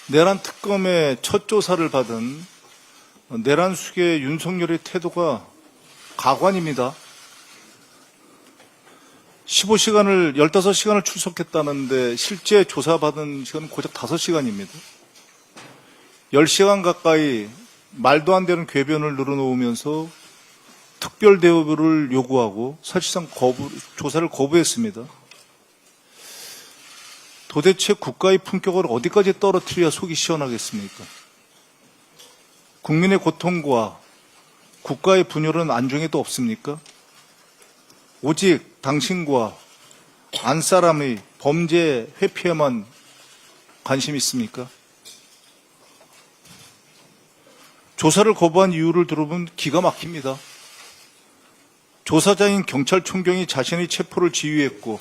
내란 특검의 첫 조사를 받은 내란 수계 윤석열의 태도가 가관입니다. 15시간을 출석했다는데 실제 조사받은 시간은 고작 5시간입니다. 10시간 가까이 말도 안 되는 궤변을 늘어놓으면서 특별 대우를 요구하고 사실상 조사를 거부했습니다. 도대체 국가의 품격을 어디까지 떨어뜨려야 속이 시원하겠습니까? 국민의 고통과 국가의 분열은 안중에도 없습니까? 오직 당신과 안사람의 범죄 회피에만 관심이 있습니까? 조사를 거부한 이유를 들어보면 기가 막힙니다. 조사자인 경찰총경이 자신의 체포를 지휘했고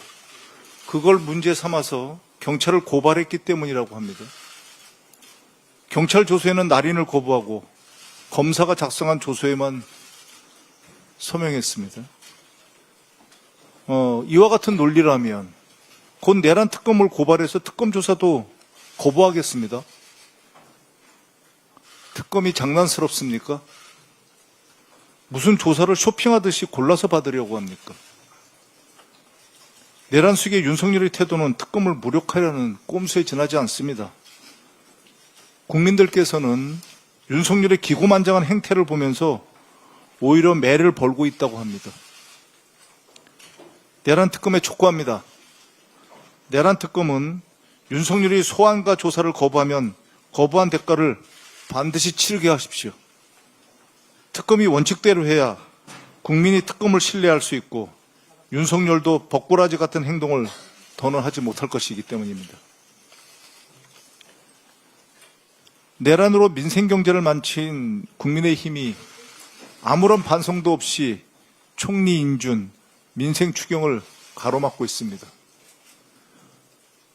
그걸 문제 삼아서 경찰을 고발했기 때문이라고 합니다. 경찰 조서에는 날인을 거부하고 검사가 작성한 조서에만 서명했습니다. 이와 같은 논리라면 곧 내란 특검을 고발해서 특검 조사도 거부하겠습니다. 특검이 장난스럽습니까? 무슨 조사를 쇼핑하듯이 골라서 받으려고 합니까? 내란 수계 윤석열의 태도는 특검을 무력화하려는 꼼수에 지나지 않습니다. 국민들께서는 윤석열의 기고만장한 행태를 보면서 오히려 매를 벌고 있다고 합니다. 내란 특검에 촉구합니다. 내란 특검은 윤석열이 소환과 조사를 거부하면 거부한 대가를 반드시 치르게 하십시오. 특검이 원칙대로 해야 국민이 특검을 신뢰할 수 있고 윤석열도 벚꼬라지 같은 행동을 더는 하지 못할 것이기 때문입니다. 내란으로 민생경제를 망친 국민의힘이 아무런 반성도 없이 총리 인준, 민생 추경을 가로막고 있습니다.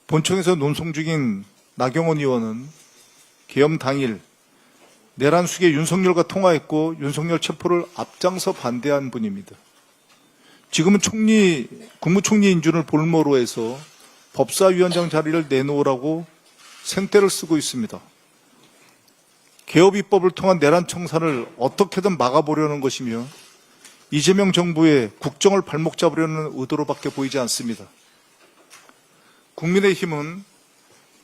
본청에서 논송 중인 나경원 의원은 계엄 당일 내란 수계 윤석열과 통화했고 윤석열 체포를 앞장서 반대한 분입니다. 지금은 국무총리 인준을 볼모로 해서 법사위원장 자리를 내놓으라고 생떼를 쓰고 있습니다. 개업 입법을 통한 내란 청산을 어떻게든 막아보려는 것이며 이재명 정부의 국정을 발목 잡으려는 의도로밖에 보이지 않습니다. 국민의힘은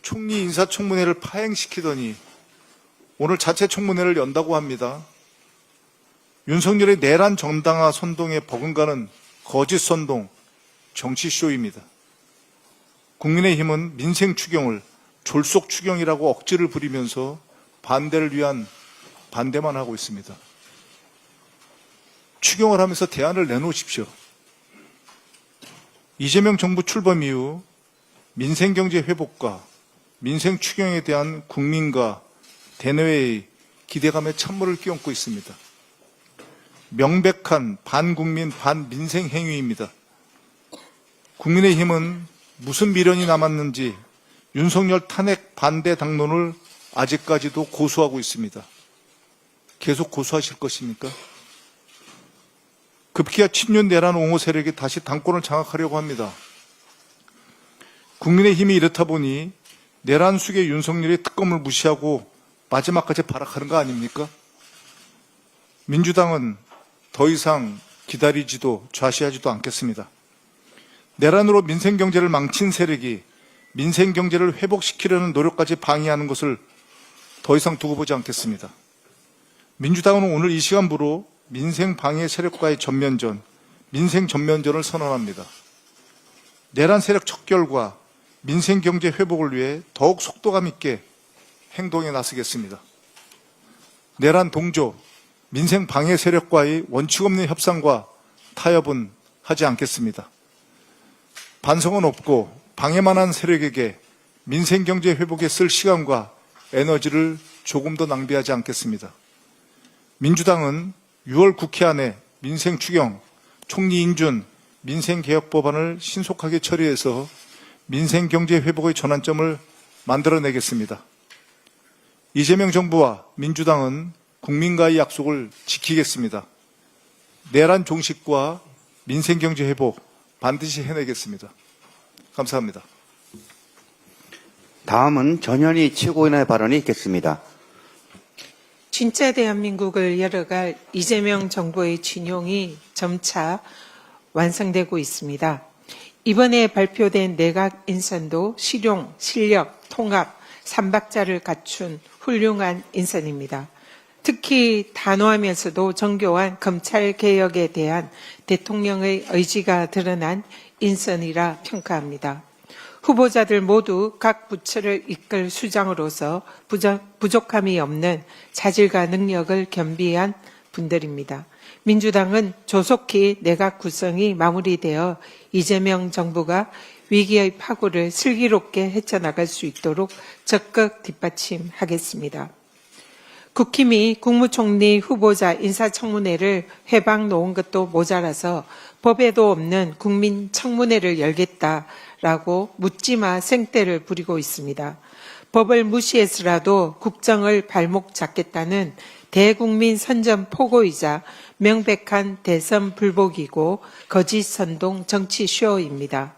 총리 인사청문회를 파행시키더니 오늘 자체 청문회를 연다고 합니다. 윤석열의 내란 정당화 선동에 버금가는 거짓 선동, 정치쇼입니다. 국민의힘은 민생 추경을 졸속 추경이라고 억지를 부리면서 반대를 위한 반대만 하고 있습니다. 추경을 하면서 대안을 내놓으십시오. 이재명 정부 출범 이후 민생경제 회복과 민생 추경에 대한 국민과 대내외의 기대감에 찬물을 끼얹고 있습니다. 명백한 반국민 반민생 행위입니다. 국민의힘은 무슨 미련이 남았는지 윤석열 탄핵 반대 당론을 아직까지도 고수하고 있습니다. 계속 고수하실 것입니까? 급기야 친윤 내란 옹호 세력이 다시 당권을 장악하려고 합니다. 국민의힘이 이렇다 보니 내란 수계 윤석열의 특검을 무시하고 마지막까지 발악하는 거 아닙니까? 민주당은 더 이상 기다리지도 좌시하지도 않겠습니다. 내란으로 민생경제를 망친 세력이 민생경제를 회복시키려는 노력까지 방해하는 것을 더 이상 두고 보지 않겠습니다. 민주당은 오늘 이 시간부로 민생 방해 세력과의 전면전, 민생 전면전을 선언합니다. 내란 세력 척결과 민생경제 회복을 위해 더욱 속도감 있게 행동에 나서겠습니다. 내란 동조, 민생 방해 세력과의 원칙 없는 협상과 타협은 하지 않겠습니다. 반성은 없고 방해만 한 세력에게 민생경제 회복에 쓸 시간과 에너지를 조금 더 낭비하지 않겠습니다. 민주당은 6월 국회 안에 민생 추경, 총리 인준, 민생개혁 법안을 신속하게 처리해서 민생경제 회복의 전환점을 만들어내겠습니다. 이재명 정부와 민주당은 국민과의 약속을 지키겠습니다. 내란 종식과 민생경제 회복 반드시 해내겠습니다. 감사합니다. 다음은 전현희 최고위원의 발언이 있겠습니다. 진짜 대한민국을 열어갈 이재명 정부의 진용이 점차 완성되고 있습니다. 이번에 발표된 내각 인선도 실용, 실력, 통합, 삼박자를 갖춘 훌륭한 인선입니다. 특히 단호하면서도 정교한 검찰개혁에 대한 대통령의 의지가 드러난 인선이라 평가합니다. 후보자들 모두 각 부처를 이끌 수장으로서 부족함이 없는 자질과 능력을 겸비한 분들입니다. 민주당은 조속히 내각 구성이 마무리되어 이재명 정부가 위기의 파고를 슬기롭게 헤쳐나갈 수 있도록 적극 뒷받침하겠습니다. 국힘이 국무총리 후보자 인사청문회를 회방 놓은 것도 모자라서 법에도 없는 국민청문회를 열겠다라고 묻지마 생떼를 부리고 있습니다. 법을 무시해서라도 국정을 발목 잡겠다는 대국민 선전 포고이자 명백한 대선 불복이고 거짓 선동 정치 쇼입니다.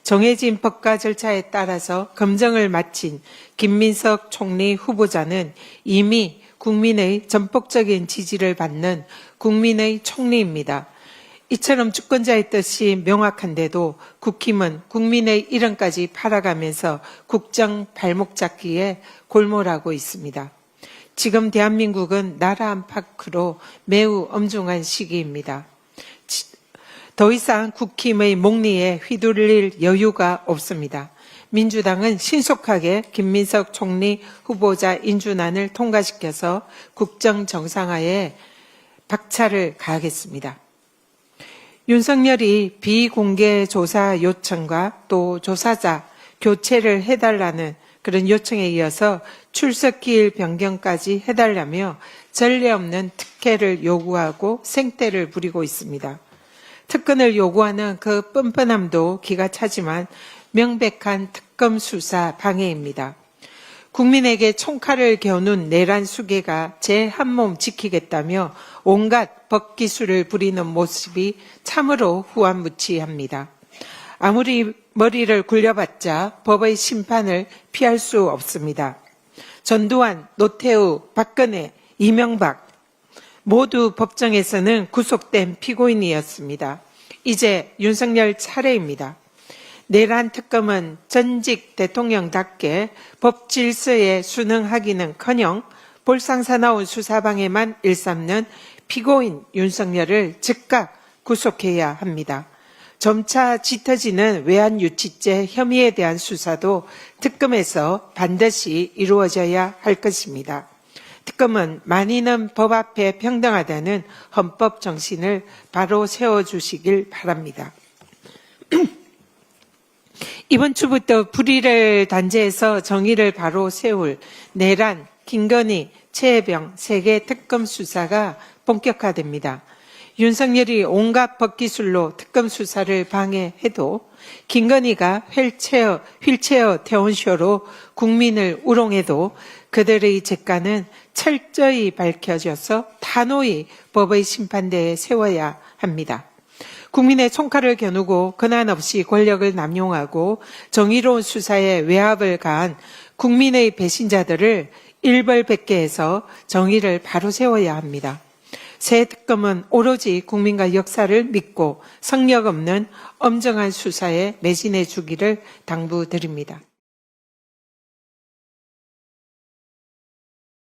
정해진 법과 절차에 따라서 검증을 마친 김민석 총리 후보자는 이미 국민의 전폭적인 지지를 받는 국민의 총리입니다. 이처럼 주권자의 뜻이 명확한데도 국힘은 국민의 이름까지 팔아가면서 국정 발목 잡기에 골몰하고 있습니다. 지금 대한민국은 나라 안팎으로 매우 엄중한 시기입니다. 더 이상 국힘의 목리에 휘둘릴 여유가 없습니다. 민주당은 신속하게 김민석 총리 후보자 인준안을 통과시켜서 국정 정상화에 박차를 가하겠습니다. 윤석열이 비공개 조사 요청과 또 조사자 교체를 해달라는 그런 요청에 이어서 출석기일 변경까지 해달라며 전례 없는 특혜를 요구하고 생떼를 부리고 있습니다. 특권을 요구하는 그 뻔뻔함도 기가 차지만 명백한 특검 수사 방해입니다. 국민에게 총칼을 겨눈 내란 수계가 제 한 몸 지키겠다며 온갖 법기술을 부리는 모습이 참으로 후안무치합니다. 아무리 머리를 굴려봤자 법의 심판을 피할 수 없습니다. 전두환, 노태우, 박근혜, 이명박 모두 법정에서는 구속된 피고인이었습니다. 이제 윤석열 차례입니다. 내란 특검은 전직 대통령답게 법 질서에 순응하기는커녕 볼상사나운 수사방에만 일삼는 피고인 윤석열을 즉각 구속해야 합니다. 점차 짙어지는 외환유치죄 혐의에 대한 수사도 특검에서 반드시 이루어져야 할 것입니다. 특검은 만인은 법 앞에 평등하다는 헌법 정신을 바로 세워주시길 바랍니다. 이번 주부터 불의를 단죄해서 정의를 바로 세울 내란, 김건희, 최혜병 세계 특검 수사가 본격화됩니다. 윤석열이 온갖 법기술로 특검 수사를 방해해도 김건희가 휠체어 태원쇼로 국민을 우롱해도 그들의 죄가는 철저히 밝혀져서 단호히 법의 심판대에 세워야 합니다. 국민의 총칼을 겨누고 근한 없이 권력을 남용하고 정의로운 수사에 외압을 가한 국민의 배신자들을 일벌백계해서 정의를 바로 세워야 합니다. 새 특검은 오로지 국민과 역사를 믿고 성역 없는 엄정한 수사에 매진해 주기를 당부드립니다.